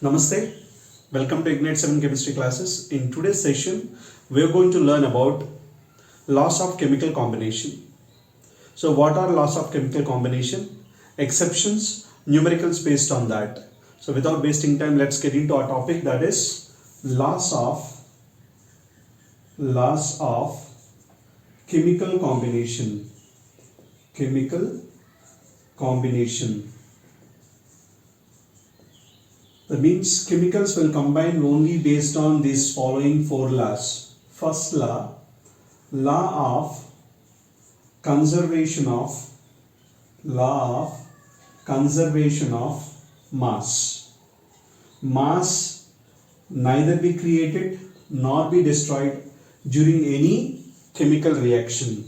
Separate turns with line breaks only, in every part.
Namaste, welcome to Ignite 7 chemistry classes. In today's session, we are going to learn about laws of chemical combination. So what are laws of chemical combination? Exceptions, numericals based on that. So without wasting time, let's get into our topic, that is laws of chemical combination. Chemical combination. That means chemicals will combine only based on these following four laws. First law, law of conservation of mass. Mass neither be created nor be destroyed during any chemical reaction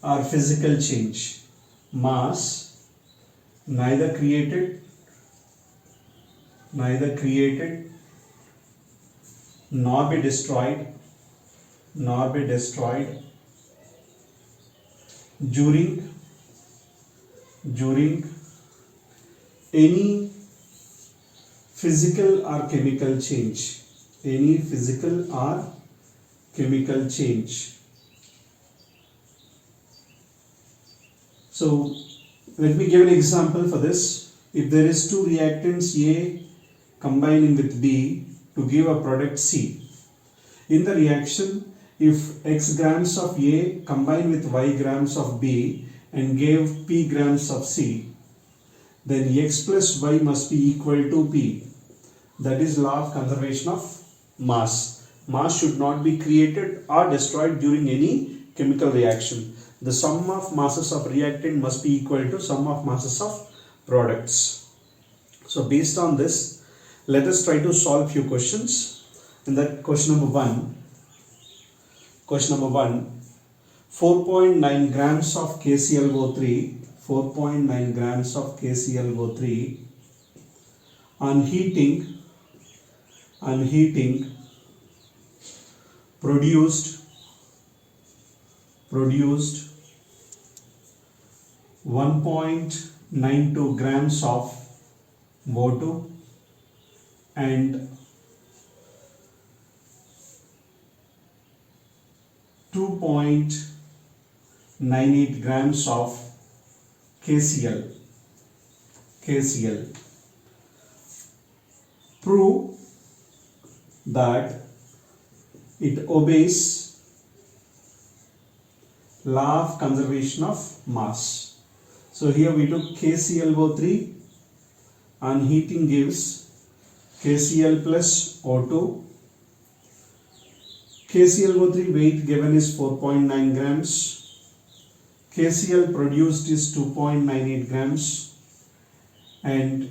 or physical change. Mass neither created nor be destroyed during any physical or chemical change. So let me give an example for this. If there is two reactants A combining with B to give a product C. In the reaction, if X grams of A combine with Y grams of B and gave P grams of C, then X plus Y must be equal to P. That is law of conservation of mass. Mass should not be created or destroyed during any chemical reaction. The sum of masses of reactant must be equal to sum of masses of products. So based on this, let us try to solve few questions. In that question number one, 4.9 grams of KClO3, 4.9 grams of KClO3 on heating produced 1.92 grams of O2 and 2.98 grams of KCl. Prove that it obeys law of conservation of mass. So here we took KClO3 on heating gives KCl plus O2. KClO3 weight given is 4.9 grams. KCl produced is 2.98 grams and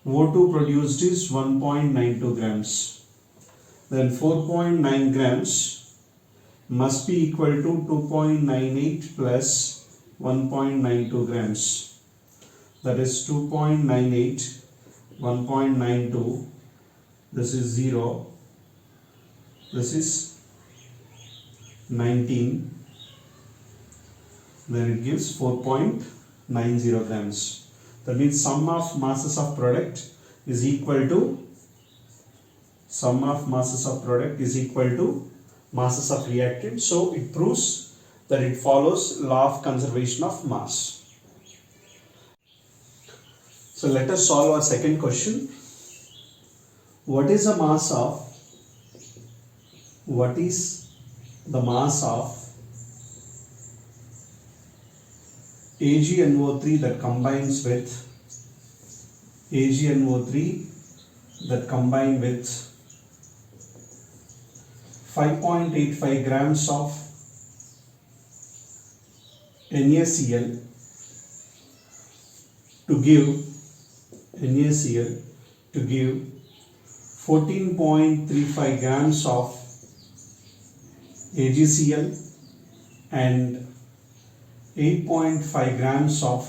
O2 produced is 1.92 grams. Then 4.9 grams must be equal to 2.98 plus 1.92 grams. That is 2.98, 1.92. This is 0. This is 19. Then it gives 4.90 grams. That means sum of masses of product is equal to masses of reactant. So it proves that it follows law of conservation of mass. So let us solve our second question. What is the mass of AgNO3 that combines with 5.85 grams of NaCl to give 14.35 grams of AgCl and 8.5 grams of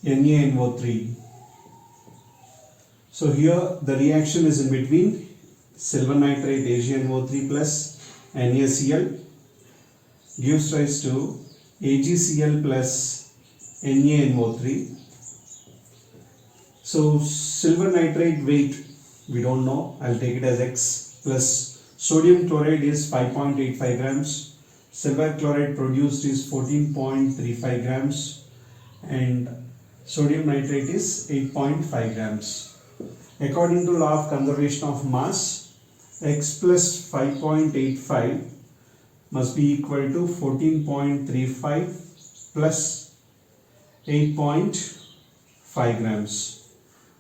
NaNO3. So here the reaction is in between silver nitrate AgNO3 plus NaCl gives rise to AgCl plus NaNO3. So silver nitrate weight we don't know, I'll take it as X, plus sodium chloride is 5.85 grams, silver chloride produced is 14.35 grams, and sodium nitrate is 8.5 grams. According to law of conservation of mass, X plus 5.85 must be equal to 14.35 plus 8.5 grams.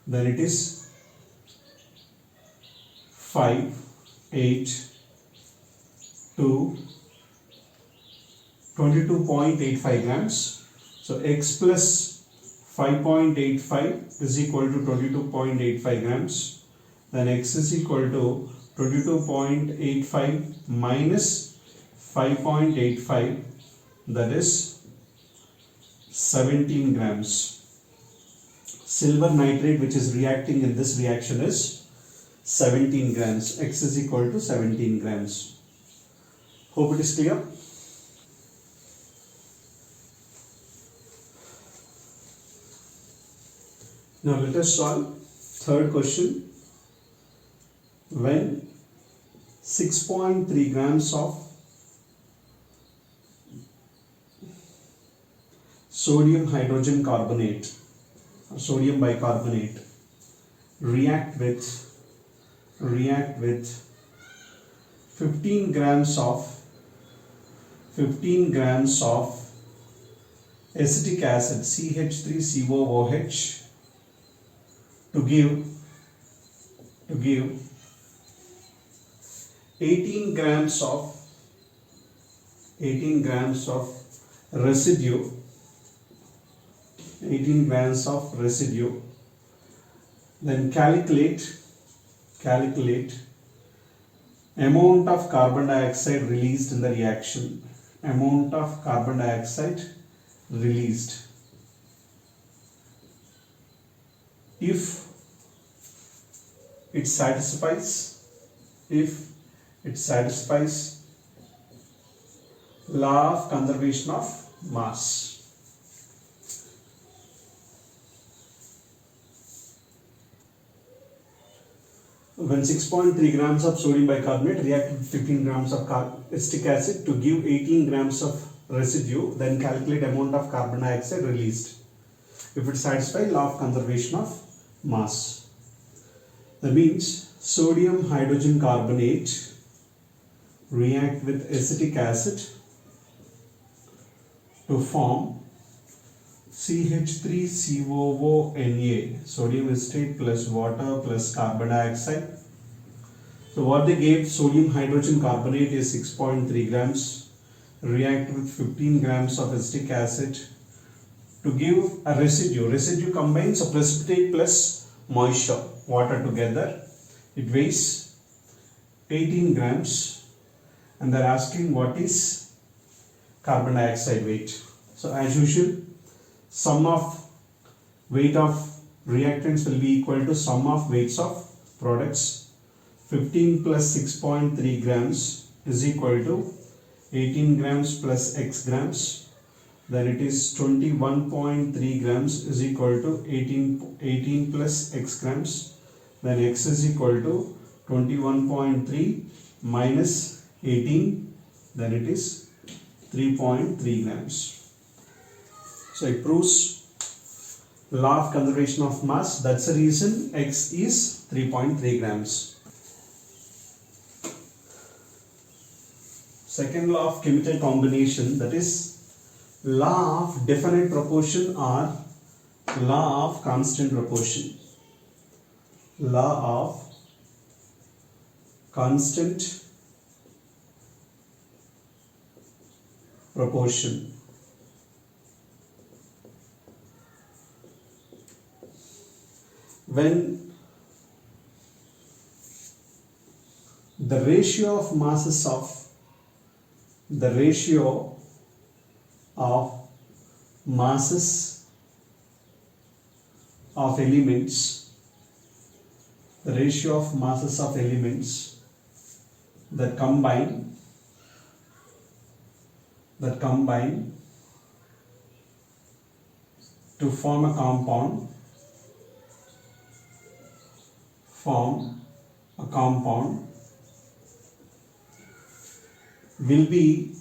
Then it is 5, 8 to 22.85 grams. So X plus 5.85 is equal to 22.85 grams. Then X is equal to 22.85 minus 5.85, that is 17 grams. Silver nitrate which is reacting in this reaction is 17 grams. X is equal to 17 grams. Hope it is clear. Now let us solve third question. When 6.3 grams of sodium hydrogen carbonate or sodium bicarbonate react with 15 grams of acetic acid CH3COOH to give 18 grams of residue, 18 grams of residue, then calculate amount of carbon dioxide released in the reaction, amount of carbon dioxide released. If it satisfies law of conservation of mass. When 6.3 grams of sodium bicarbonate react with 15 grams of acetic acid to give 18 grams of residue, then calculate amount of carbon dioxide released. If it satisfies law of conservation of mass. That means sodium hydrogen carbonate react with acetic acid to form CH3COONA, sodium acetate plus water plus carbon dioxide. So what they gave, sodium hydrogen carbonate is 6.3 grams, react with 15 grams of acetic acid to give a residue. Residue combines a precipitate plus moisture, water together. It weighs 18 grams and they are asking what is carbon dioxide weight. So as usual, sum of weight of reactants will be equal to sum of weights of products. 15 plus 6.3 grams is equal to 18 grams plus x grams. Then it is 21.3 grams is equal to 18 plus x grams. Then x is equal to 21.3 minus 18. Then it is 3.3 grams. So it proves law of conservation of mass. That's the reason X is 3.3 grams. Second law of chemical combination, that is law of definite proportion or law of constant proportion. Law of constant proportion. When the ratio of masses of elements, that combine to form a compound form a compound will be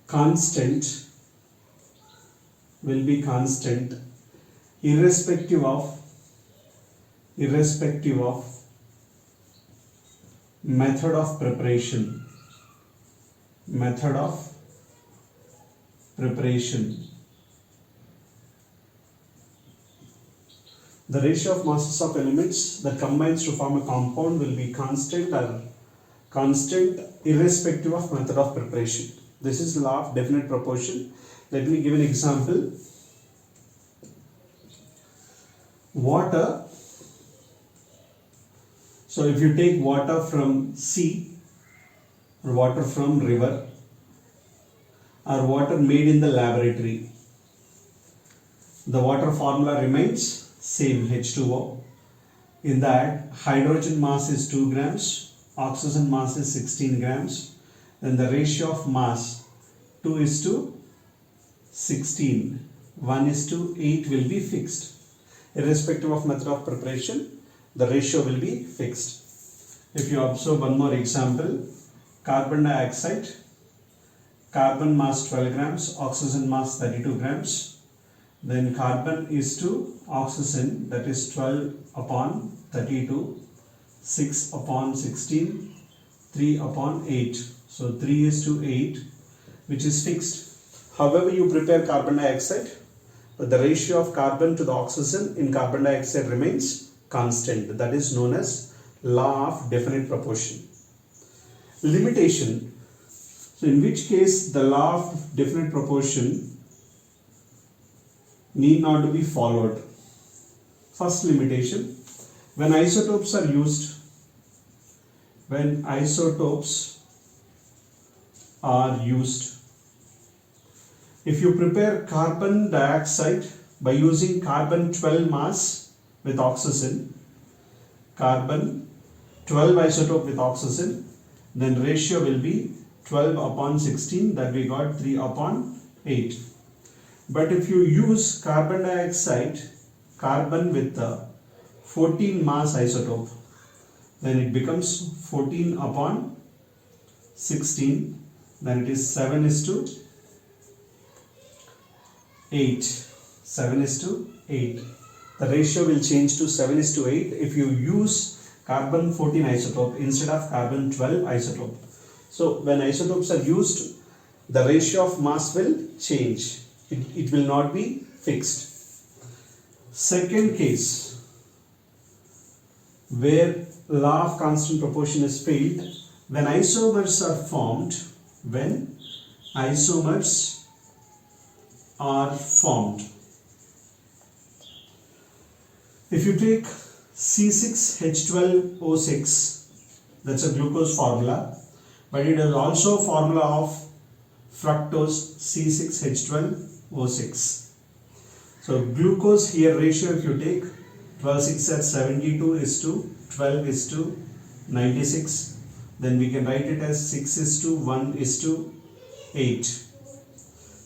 constant irrespective of method of preparation. The ratio of masses of elements that combines to form a compound will be constant irrespective of method of preparation. This is the law of definite proportion. Let me give an example. Water. So if you take water from sea or water from river or water made in the laboratory, the water formula remains same, H2O. In that, hydrogen mass is 2 grams, oxygen mass is 16 grams. Then the ratio of mass 2:16, 1:8 will be fixed. Irrespective of method of preparation, the ratio will be fixed. If you observe one more example, carbon dioxide, carbon mass 12 grams, oxygen mass 32 grams. Then carbon is to oxygen, that is 12 upon 32, 6 upon 16, 3 upon 8. So 3:8, which is fixed. However you prepare carbon dioxide, but the ratio of carbon to the oxygen in carbon dioxide remains constant. That is known as law of definite proportion. Limitation. So in which case the law of definite proportion need not to be followed. First limitation, when isotopes are used, if you prepare carbon dioxide by using carbon 12 mass with oxygen, carbon 12 isotope with oxygen, then ratio will be 12 upon 16, that we got 3 upon 8. But if you use carbon dioxide, carbon with 14 mass isotope, then it becomes 14 upon 16, then it is 7:8. 7:8. The ratio will change to 7:8 if you use carbon 14 isotope instead of carbon 12 isotope. So when isotopes are used, the ratio of mass will change. It will not be fixed. Second case where law of constant proportion is failed, when isomers are formed, if you take C6H12O6, that's a glucose formula, but it is also a formula of fructose C6H12O6. So glucose here ratio, if you take 12:6 at 72:12:96, then we can write it as 6:1:8.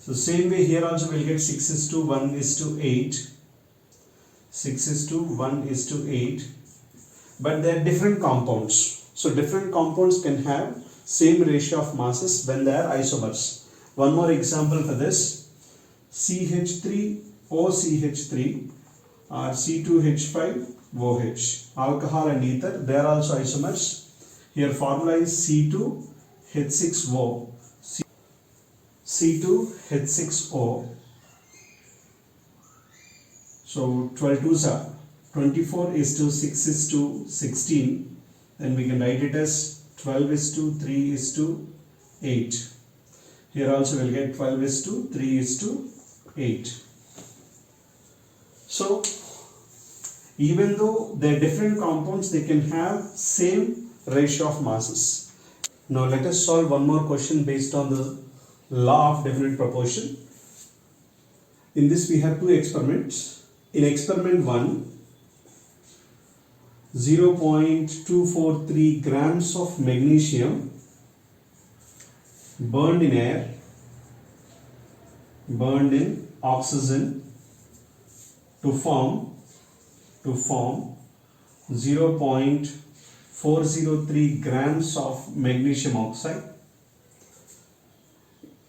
So same way here also we'll get 6:1:8. 6:1:8, but they are different compounds. So different compounds can have same ratio of masses when they are isomers. One more example for this, CH3OCH3 or C2H5OH, alcohol and ether, they are also isomers. Here formula is C2H6O. C2H6O. So 12 2s are 24:6:16. Then we can write it as 12:3:8. Here also we'll get 12:3:8. So even though they are different compounds, they can have same ratio of masses. Now let us solve one more question based on the law of definite proportion. In this we have two experiments. In experiment 1, 0.243 grams of magnesium burned in air, burned in oxygen to form 0.403 grams of magnesium oxide.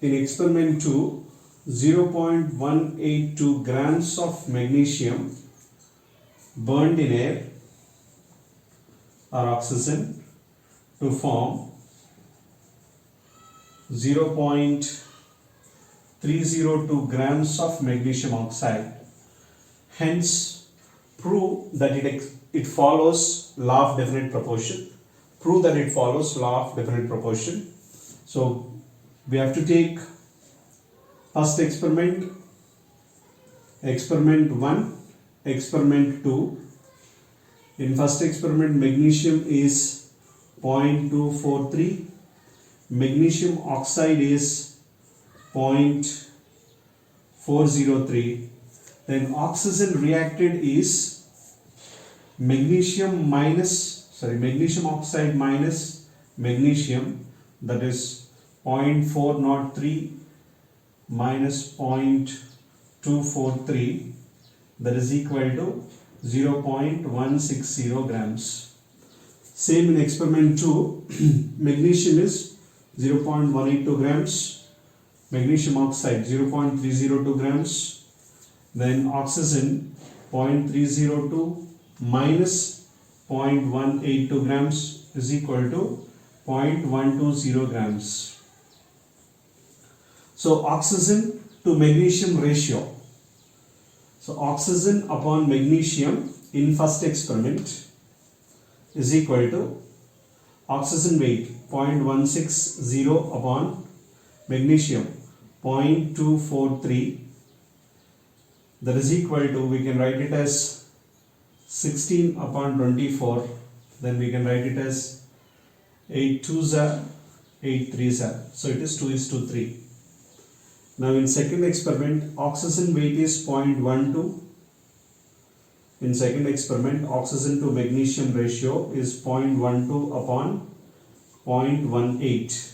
In experiment 2, 0.182 grams of magnesium burned in air or oxygen to form 0.302 grams of magnesium oxide. Hence, prove that it follows law of definite proportion. Prove that it follows law of definite proportion. So we have to take first experiment 1, experiment 2. In first experiment, magnesium is 0.243, magnesium oxide is 0.403. Then oxygen reacted is magnesium oxide minus magnesium, that is 0.403 minus 0.243, that is equal to 0.160 grams. Same in experiment 2, magnesium is 0.182 grams, magnesium oxide 0.302 grams, then oxygen 0.302 minus 0.182 grams is equal to 0.120 grams. So oxygen to magnesium ratio. So oxygen upon magnesium in first experiment is equal to oxygen weight 0.160 upon magnesium 0.243, that is equal to, we can write it as 16 upon 24, then we can write it as 8 2s are 8 3s are, so it is 2:3. Now in second experiment, oxygen weight is 0.12. In second experiment, oxygen to magnesium ratio is 0.12 upon 0.18,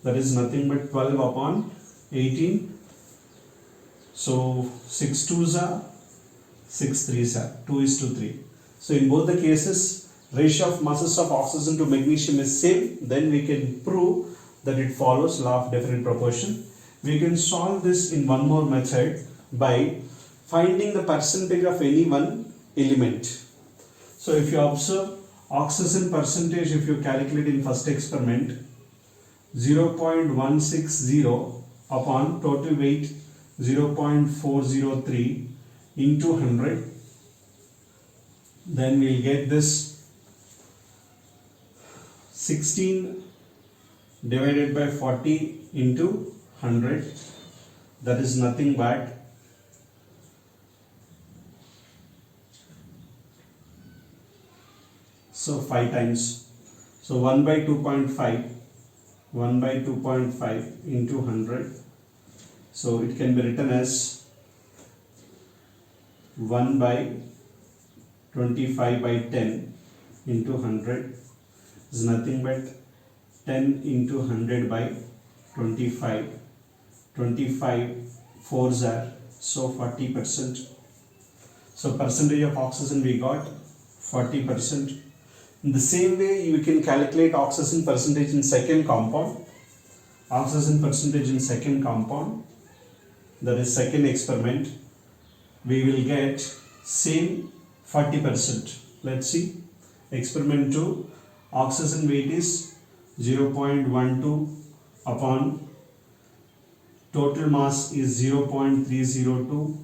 that is nothing but 12 upon 18. So 6 2s are 6 3s are 2:3. So in both the cases, ratio of masses of oxygen to magnesium is same. Then we can prove that it follows law of definite proportion. We can solve this in one more method by finding the percentage of any one element. So if you observe oxygen percentage, if you calculate in first experiment 0.160 upon total weight 0.403 into 100, then we'll get this 16 divided by 40 into 100, that is nothing but 5 times. So 1 by 2.5 into 100. So it can be written as 1 by 25 by 10 into 100 is nothing but 10 into 100 by 25. 25 4s are, so 40%. So percentage of oxygen we got 40%. In the same way, you can calculate oxygen percentage in second compound. Oxygen percentage in second compound, that is second experiment, we will get same 40%. Let's see. Experiment 2, oxygen weight is 0.12 upon total mass is 0.302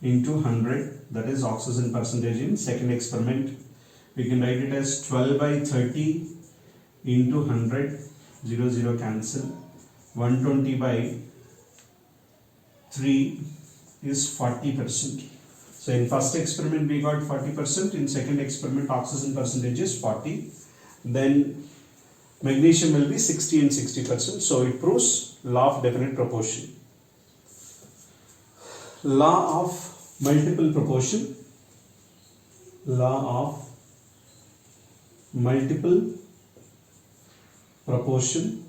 into 100, that is oxygen percentage in second experiment. We can write it as 12 by 30 into 100, 0 0 cancel, 120 by 3 is 40%. So in first experiment we got 40%, in second experiment oxygen percentage is 40, then magnesium will be 60 and 60%. So it proves law of definite proportion. Law of multiple proportion. Law of multiple proportion.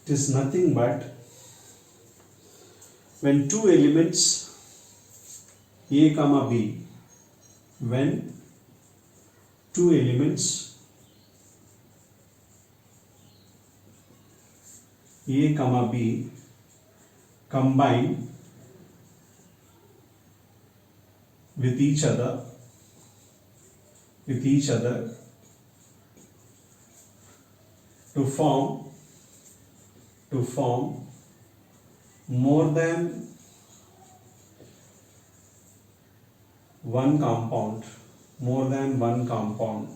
It is nothing but when two elements A comma B, when two elements A comma B combine with each other to form more than one compound,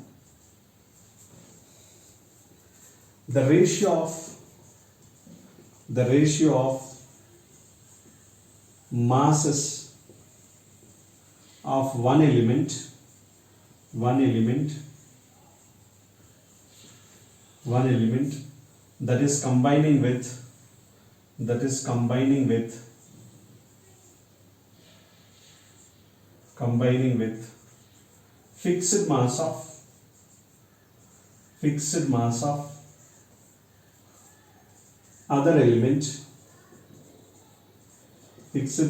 the ratio of masses of one element that is combining with fixed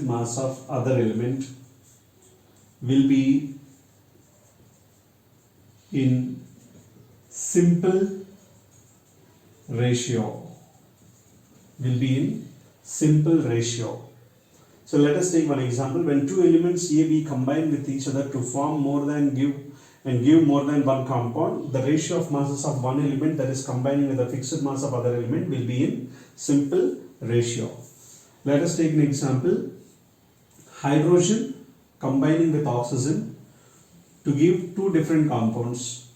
mass of other element will be in simple ratio. So let us take one example. When two elements A, B combine with each other to form give more than one compound, the ratio of masses of one element that is combining with the fixed mass of other element will be in simple ratio. Let us take an example. Hydrogen combining with oxygen to give two different compounds,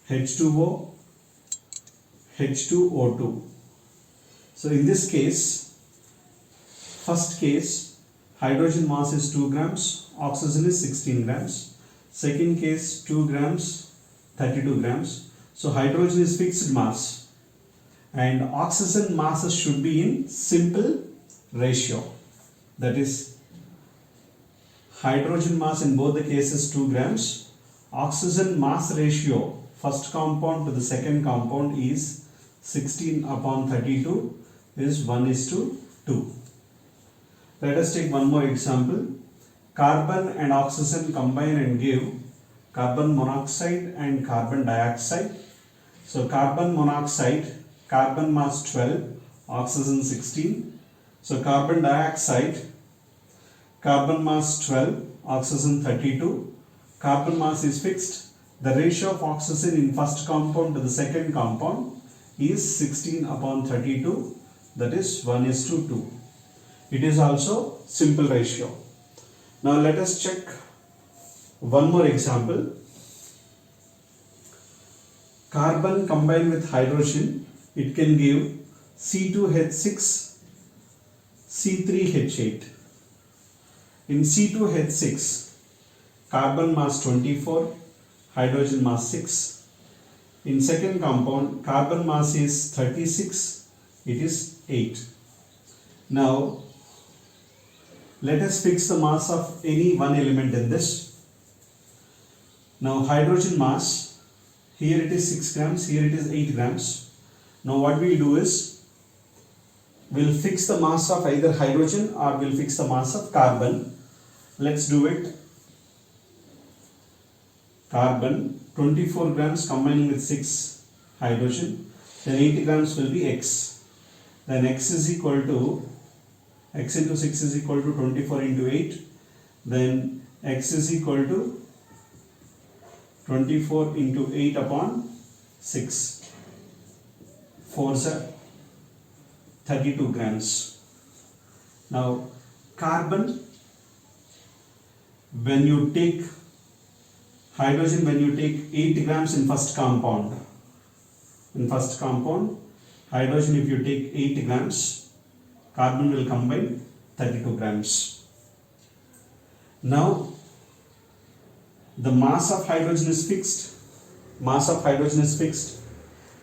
H2O, H2O2. So in this case, first case, hydrogen mass is 2 grams, oxygen is 16 grams. Second case, 2 grams, 32 grams. So hydrogen is fixed mass and oxygen masses should be in simple ratio. That is, hydrogen mass in both the cases 2 grams. Oxygen mass ratio, first compound to the second compound, is 16/32 is 1:2. Let us take one more example. Carbon and oxygen combine and give carbon monoxide and carbon dioxide. So carbon monoxide, carbon mass 12, oxygen 16. So carbon dioxide, carbon mass 12, oxygen 32. Carbon mass is fixed. The ratio of oxygen in first compound to the second compound is 16/32, that is 1:2. It is also simple ratio. Now let us check one more example. Carbon combined with hydrogen, it can give C2H6, C3H8. In C2H6, carbon mass 24, hydrogen mass 6. In second compound, carbon mass is 36, it is 8. Now, let us fix the mass of any one element in this. Now, hydrogen mass, here it is 6 grams, here it is 8 grams. Now, what we will do is, we will fix the mass of either hydrogen or we will fix the mass of carbon. Let's do it. Carbon, 24 grams combining with 6 hydrogen, then 8 grams will be X. Then X is equal to, X into 6 is equal to 24 into 8. Then X is equal to 24 into 8 upon 6. 4 is 32 grams. Now, carbon, when you take hydrogen, when you take 8 grams in first compound, hydrogen if you take 8 grams, carbon will combine 32 grams. Now, the mass of hydrogen is fixed.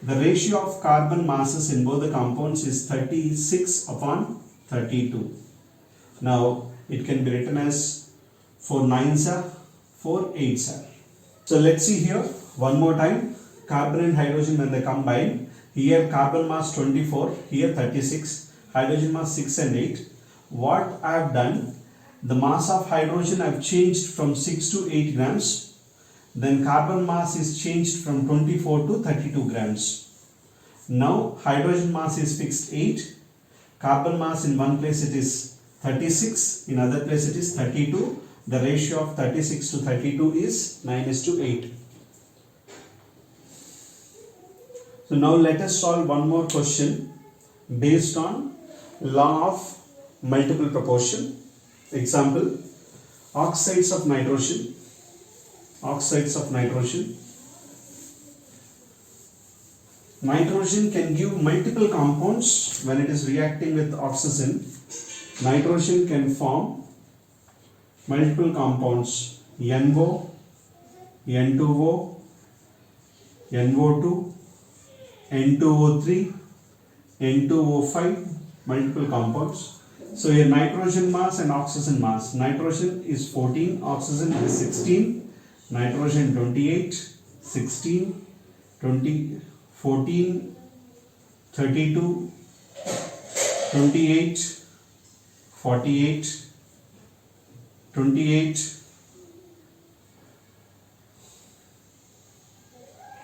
The ratio of carbon masses in both the compounds is 36/32. Now, it can be written as 4 9s are 4 8s are. So let's see here one more time. Carbon and hydrogen when they combine, here carbon mass 24, here 36, hydrogen mass 6 and 8. what I have done, the mass of hydrogen I have changed from 6 to 8 grams, then carbon mass is changed from 24 to 32 grams. Now hydrogen mass is fixed 8, carbon mass in one place it is 36, in other place it is 32. The ratio of 36 to 32 is 9:8. So now let us solve one more question based on law of multiple proportion. Example, oxides of nitrogen. Nitrogen can give multiple compounds when it is reacting with oxygen. Nitrogen can form multiple compounds NO, N2O, NO2, N2O3, N2O5, multiple compounds. So here nitrogen mass and oxygen mass. Nitrogen is 14, oxygen is 16, nitrogen 28, 16, 20, 14, 32, 28, 48, 28,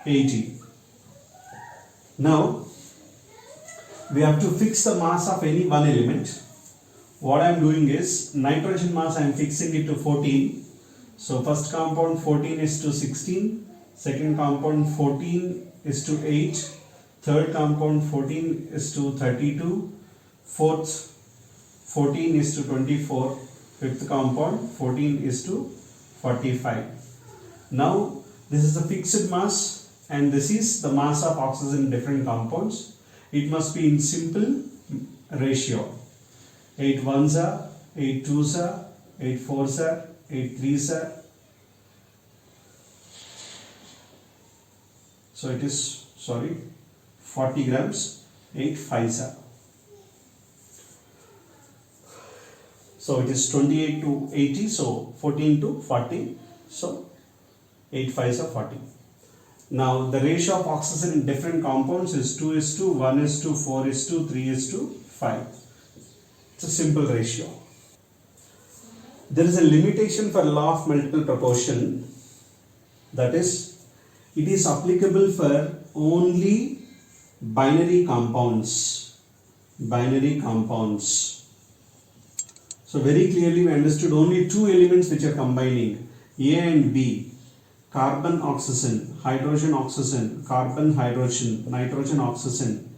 80. Now we have to fix the mass of any one element. What I am doing is nitrogen mass I am fixing it to 14. So first compound 14 is to 16, second compound 14 is to 8, third compound 14 is to 32, fourth 14 is to 24, fifth compound 14 is to 45. Now this is the fixed mass and this is the mass of oxygen in different compounds. It must be in simple ratio. 8 ones are, 8 twos are, 8 fours are, 8 threes are. So it is 40 grams, 8 fives are. So it is 28 to 80, so 14 to 40, so 8 fives are 40. Now the ratio of oxygen in different compounds is 2:1, 4:2, 3:5. It's a simple ratio. There is a limitation for law of multiple proportion, that is, it is applicable for only binary compounds. So very clearly we understood only two elements which are combining, A and B, carbon oxygen, hydrogen oxygen, carbon hydrogen, nitrogen oxygen.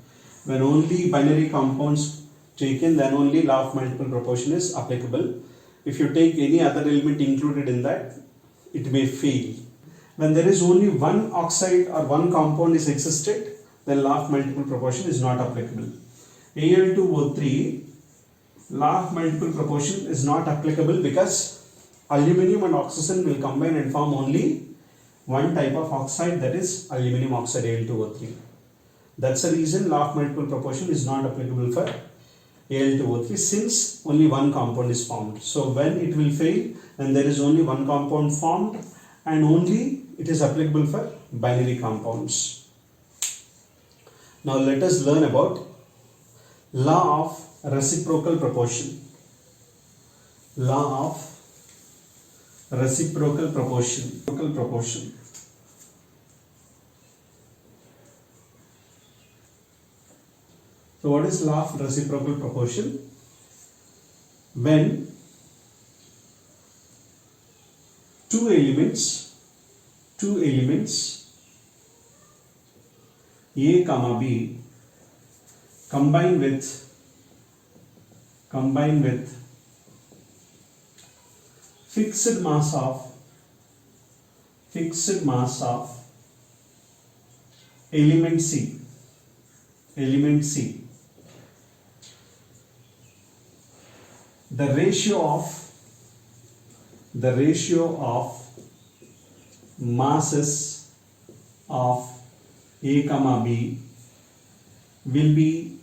When only binary compounds taken, then only law of multiple proportion is applicable. If you take any other element included in that, it may fail. When there is only one oxide or one compound is existed, then law of multiple proportion is not applicable. Al2O3, law of multiple proportion is not applicable because aluminum and oxygen will combine and form only one type of oxide, that is aluminum oxide Al2O3. That's the reason law of multiple proportion is not applicable for Al2O3 since only one compound is formed. So when it will fail, then there is only one compound formed and only it is applicable for binary compounds. Now let us learn about law of reciprocal proportion. Law of reciprocal proportion. So what is law of reciprocal proportion? When two elements A comma B combine with fixed mass of element C. The ratio of masses of A comma B will be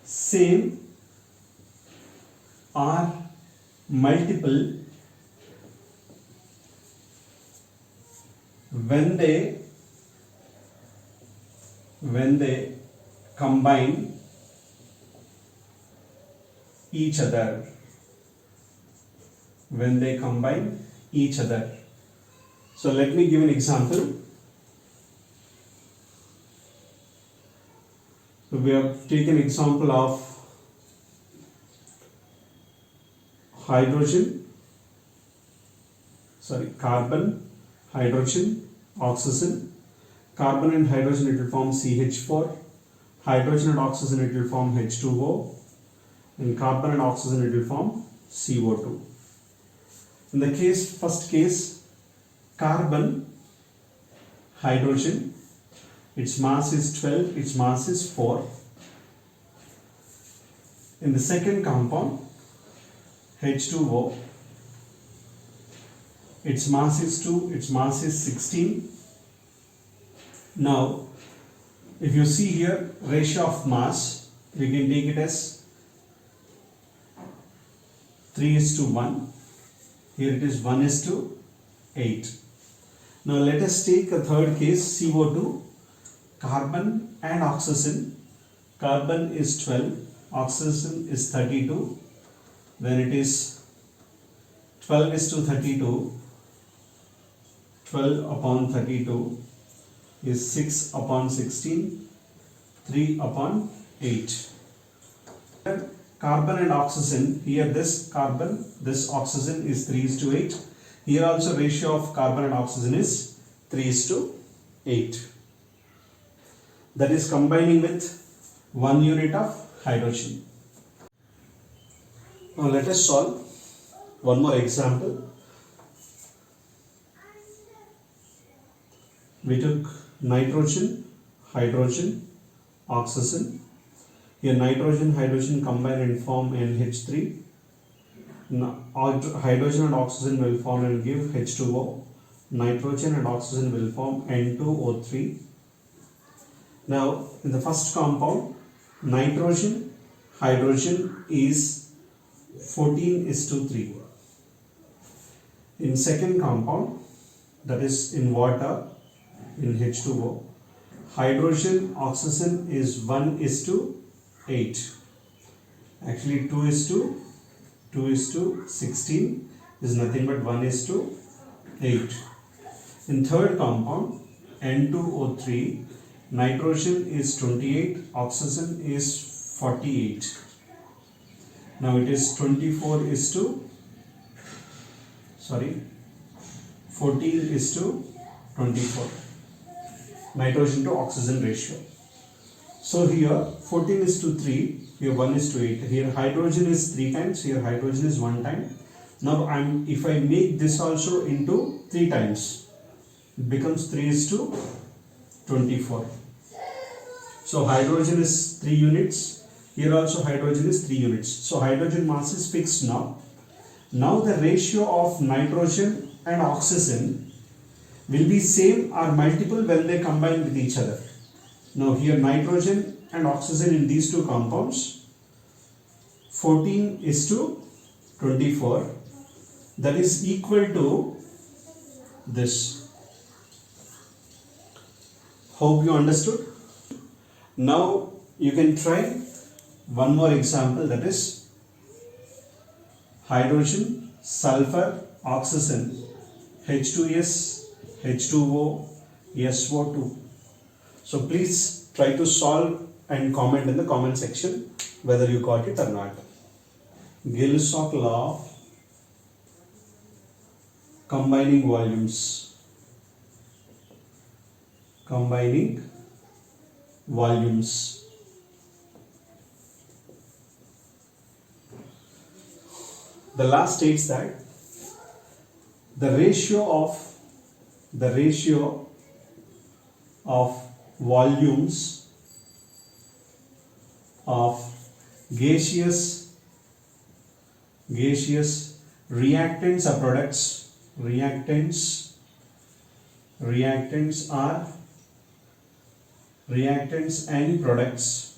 same or multiple when they combine each other. When they combine each other. So let me give an example. So we have taken example of carbon, hydrogen, oxygen. Carbon and hydrogen, it will form CH4. Hydrogen and oxygen, it will form H2O. And carbon and oxygen, it will form CO2. In the first case, carbon, hydrogen, its mass is 12, its mass is 4. In the second compound, H2O, its mass is 2, its mass is 16. Now, if you see here, ratio of mass, we can take it as 3:1. Here it is 1:8. Now let us take a third case, CO2, carbon and oxygen. Carbon is 12, oxygen is 32. Then it is 12:32. 12 upon 32 is 6/16, 3/8. Carbon and oxygen, here this carbon, this oxygen is 3:8. Here also ratio of carbon and oxygen is 3:8. That is combining with 1 unit of hydrogen. Now let us solve one more example. We took nitrogen, hydrogen, oxygen. Here nitrogen, hydrogen combine and form NH3. Now, hydrogen and oxygen will form and give H2O. Nitrogen and oxygen will form N2O3. Now, in the first compound, nitrogen, hydrogen is 14:3. In second compound, that is in water, in H2O, hydrogen, oxygen is 1:8. Actually 2:16 is nothing but 1:8. In third compound, N2O3, nitrogen is 28, oxygen is 48. Now it is 14:24. Nitrogen to oxygen ratio. So here 14:3, here 1:8. Here hydrogen is 3 times, here hydrogen is 1 time. Now if I make this also into 3 times, it becomes 3:24. So hydrogen is 3 units, here also hydrogen is 3 units. So hydrogen mass is fixed now. Now the ratio of nitrogen and oxygen will be same or multiple when they combine with each other. Now here nitrogen and oxygen in these two compounds, 14:24, that is equal to this. Hope you understood. Now you can try one more example, that is hydrogen, sulfur, oxygen, H2S, H2O, SO2. So please try to solve and comment in the comment section whether you got it or not. Gilsok law of combining volumes. Combining volumes. The last states that the ratio of volumes of gaseous reactants or products, reactants and products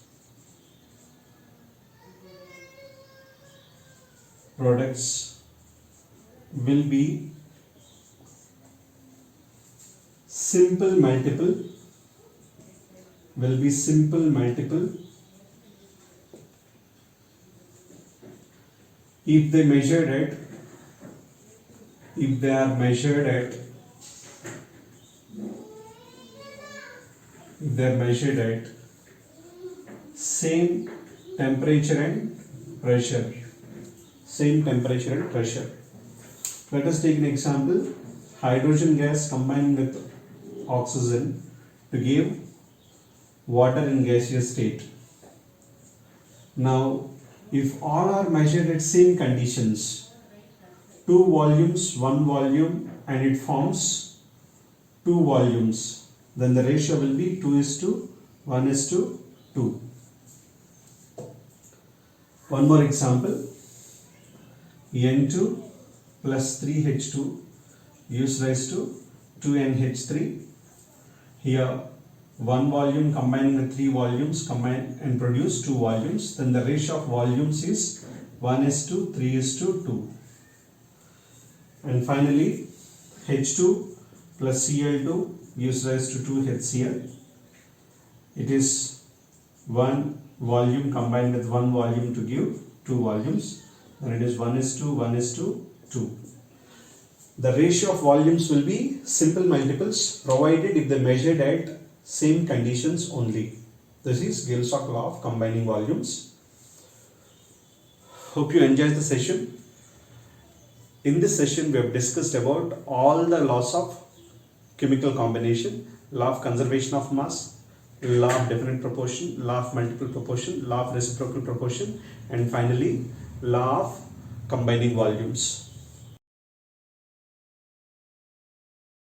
will be simple multiple if they are measured at same temperature and pressure. Let us take an example. Hydrogen gas combined with oxygen to give water in gaseous state. Now, if all are measured at same conditions, 2 volumes, 1 volume, and it forms 2 volumes, then the ratio will be 2:1:2. One more example. N2 plus 3H2 gives rise to 2NH3. Here 1 volume combining with 3 volumes combine and produce 2 volumes, then the ratio of volumes is 1:3:2. And finally H2 plus Cl2 gives rise to 2HCl. It is 1 volume combined with 1 volume to give 2 volumes, then it is 1:1:2. The ratio of volumes will be simple multiples provided if they measured at same conditions only. This is Gilsok law of combining volumes. Hope you enjoyed the session. In this session we have discussed about all the laws of chemical combination, law of conservation of mass, law of definite proportion, law of multiple proportion, law of reciprocal proportion, and finally law of combining volumes.